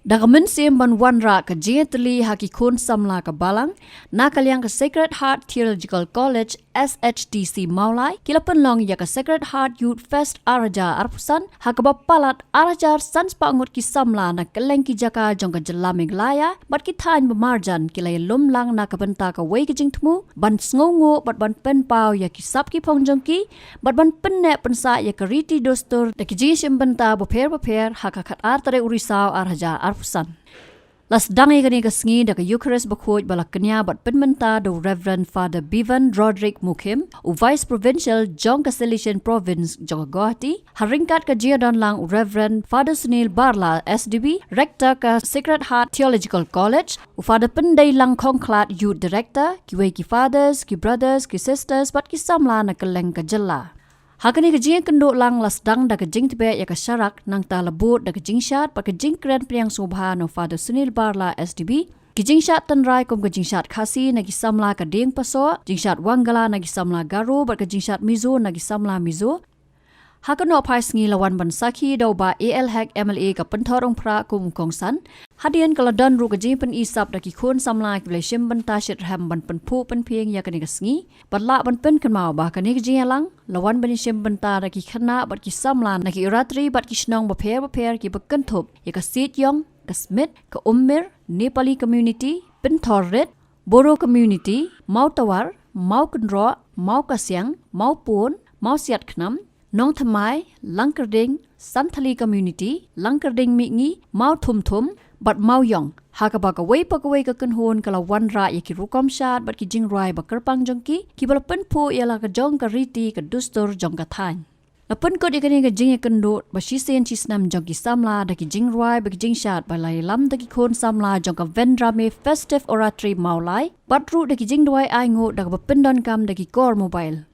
Dagamen sim ban wanra ka jentli haki kun samla ka balang nakaliang ka Sacred Heart Theological College SHTC Maulai kilapan long ya ka Sacred Heart Youth Fest Araja Arpusan hakaba palat Arajar sans pangut ki samla na keleng ki jaka jong ka jelamig laya bat ki thain bamarjan kilay lumlang na kabanta ka wei ka jingtmu ban sngongo bat ban pen pau ya ki sap ki pongjong ki bat ban penne pensa ya ka riti dostor da ki jishim banta boper hakakat artare urisau Araja Arpusan. Las dangi kani kasngi da ka Eucharist bakhoj balak kanya bat penmenta do Reverend Father Bevan Roderick Mukim u Vice Provincial Jong Castellation Province Jong Guwahati haringkat ka jiadon lang Reverend Father Sunil Barla SDB Rector ka Sacred Heart Theological College u Father Penday lang Kongklat Youth Director ki ki fathers ki brothers ki sisters bat ki samla na keleng ka jella. Hakani ka jing kendo lang lasdang da ka jing tibe ya ka syarak nang ta labut da ka jing syat pa ka jing kren priang subha no Father Sunil Barla SDB ki jing syat tanrai kom ka jing syat khasi na ki samla ka ding paso jing syat wanggala na ki samla garo ba ka jing syat mizo na ki samla mizo hakano phai sngi lawan ban sakhi do ba AL Hack MLA ka penthorong pra kum kongsan hadian kala dan ru ka jing pen isap da ki khon samla ki bleshim ban ta shit ham ban pen phu pen phieng ya ka ni ka sngi batla ban pen kan mau ba ka ni ka jing lang lawan ban shim ban ta da ki khana bat ki samla na ki ratri bat ki snong ba pher ki bakan thop ya ka sit yong ka smith ka ummir Nepali community penthorret Boro community mautawar mau kenro mau kasyang mau pun mau siat khnam Nong Thamai, Langkerding, Santali Community, Langkerding Mingi, Mau Thum Thum, but Mau Yong. Hakabaka way pakaway ka kanhon kala wanra ya ki rukom syat bat ki jing rai ba kerpang jongki ki balapen po ya la ka jong ka riti ka dustor jong ka than. Lapun ko di kani ka jing ya kendot ba shisen chisnam jong ki samla da ki jing rai ba ki jing syat ba lai lam da ki khon samla jong ka Vendrame Festive Oratory Maulai bat ru da ki jing duai ai ngo da ka pendon kam da ki core mobile.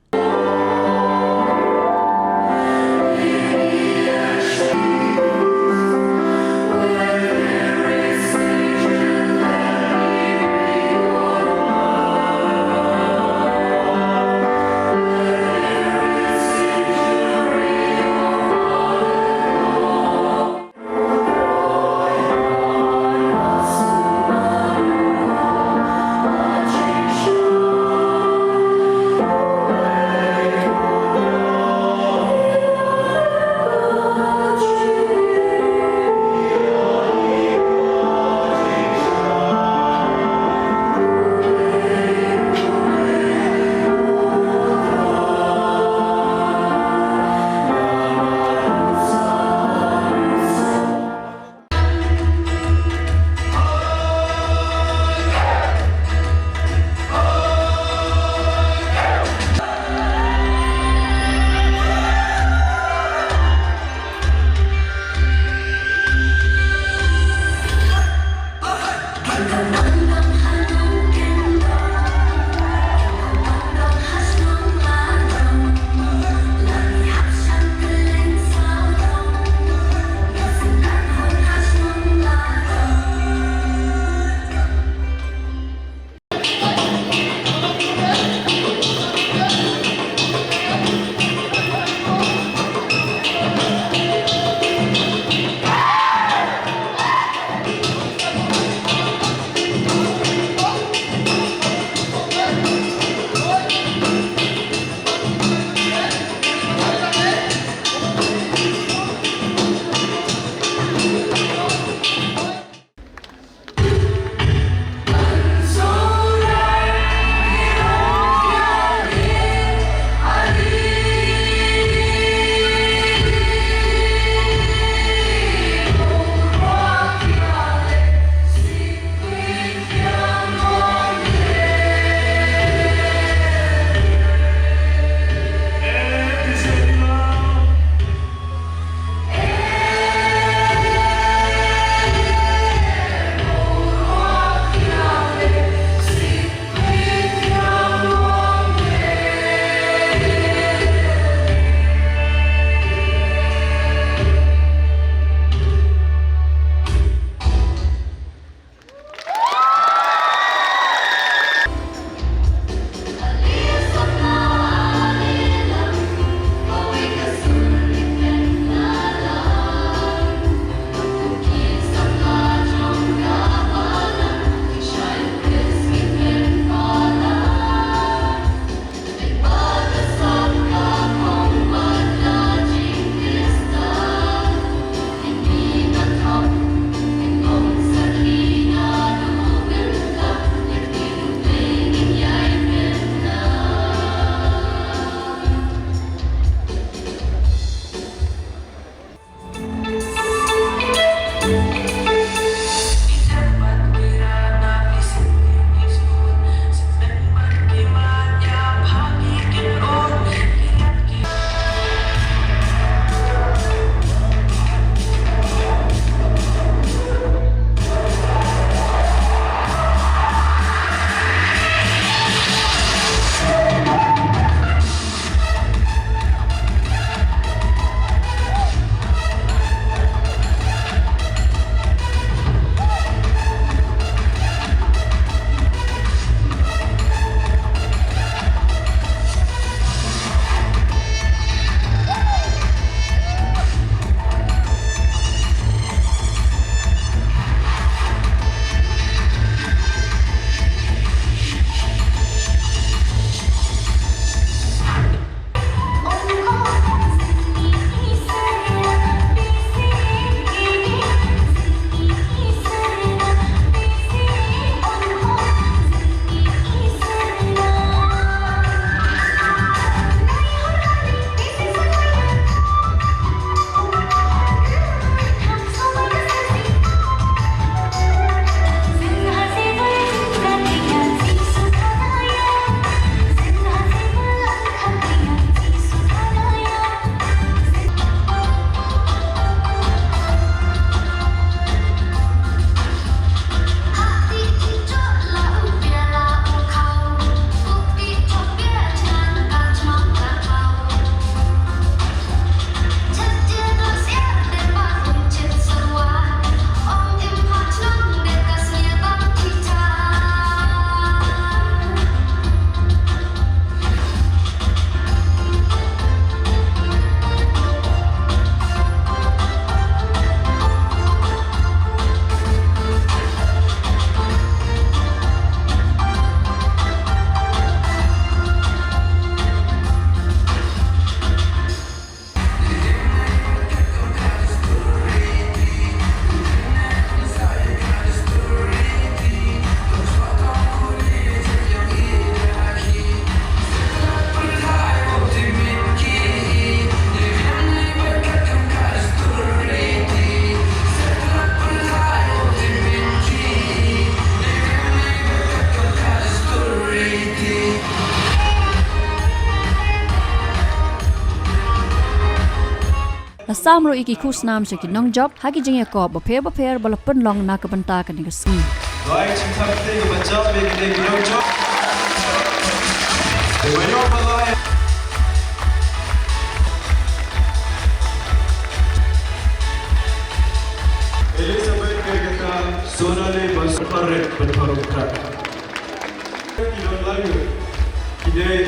la samro iki khusnam se ki nong job hagi jingya ko ba pher bala pen long na ka banta ka ni ga smi Right, you come to the job, they no job. They were your life. Elizabeth Kergata, Sonale was correct, but correct. You don't like it. Today,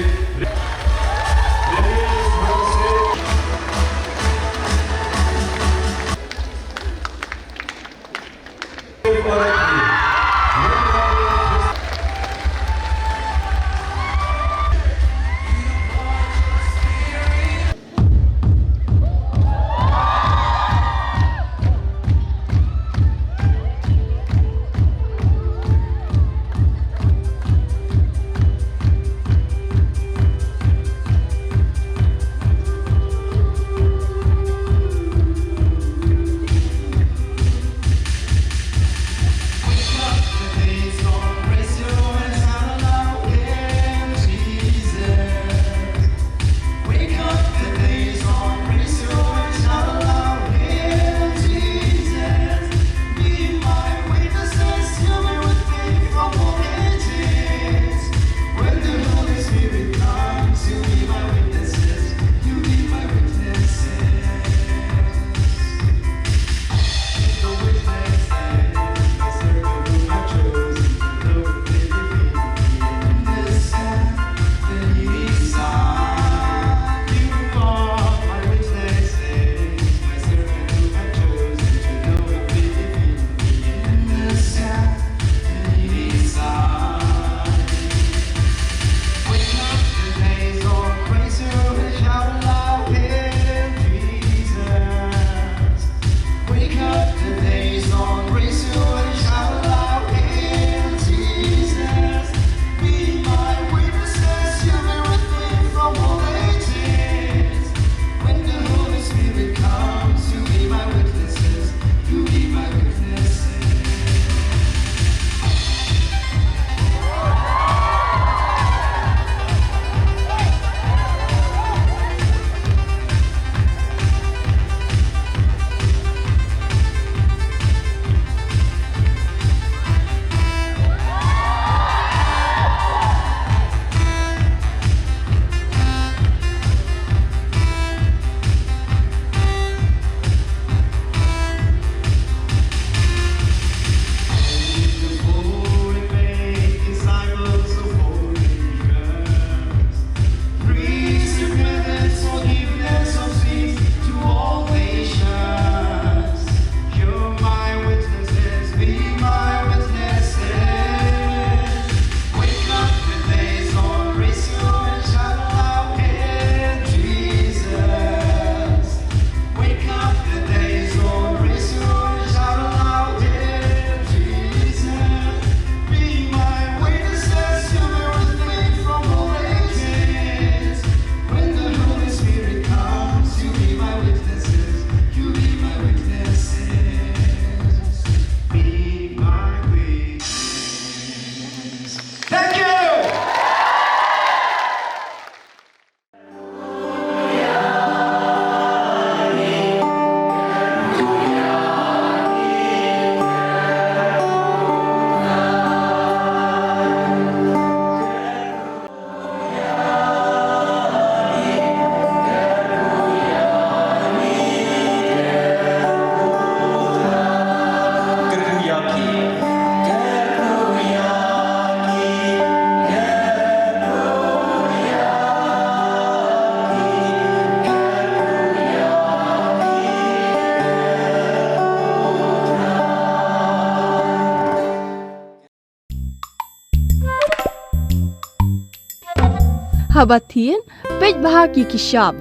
Habatin, pej bahagi kishab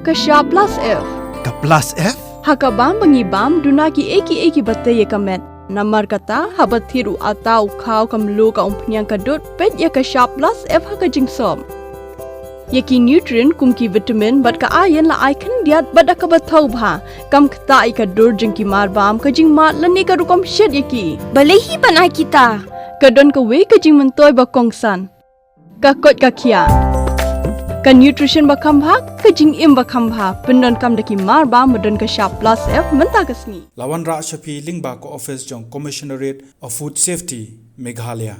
plus F. Ka plus F? Hakabam bangibam dunaki eki batay kamet. Namar kata habathiru atau kau kamlu ka umpnyang kadut pej ya kishab plus F haka jingsom. Yaki nutrient kumki vitamin bat ka ayan la icon diat bat akabatau bha. Kam kata ika dur jingki marbam ka jing mat lani ka rukom shed yaki. Balehi banai kita. Kadon ka we ka jing mentoy ba kongsan. Ka kot ka kia. ka nutrition bakam bha ka jing im bakam bha pendon kam daki mar ba modon ka sharp plus f menta kasni Lawan Ra Shafi Lingba ko office jong Commissionerate of Food Safety Meghalaya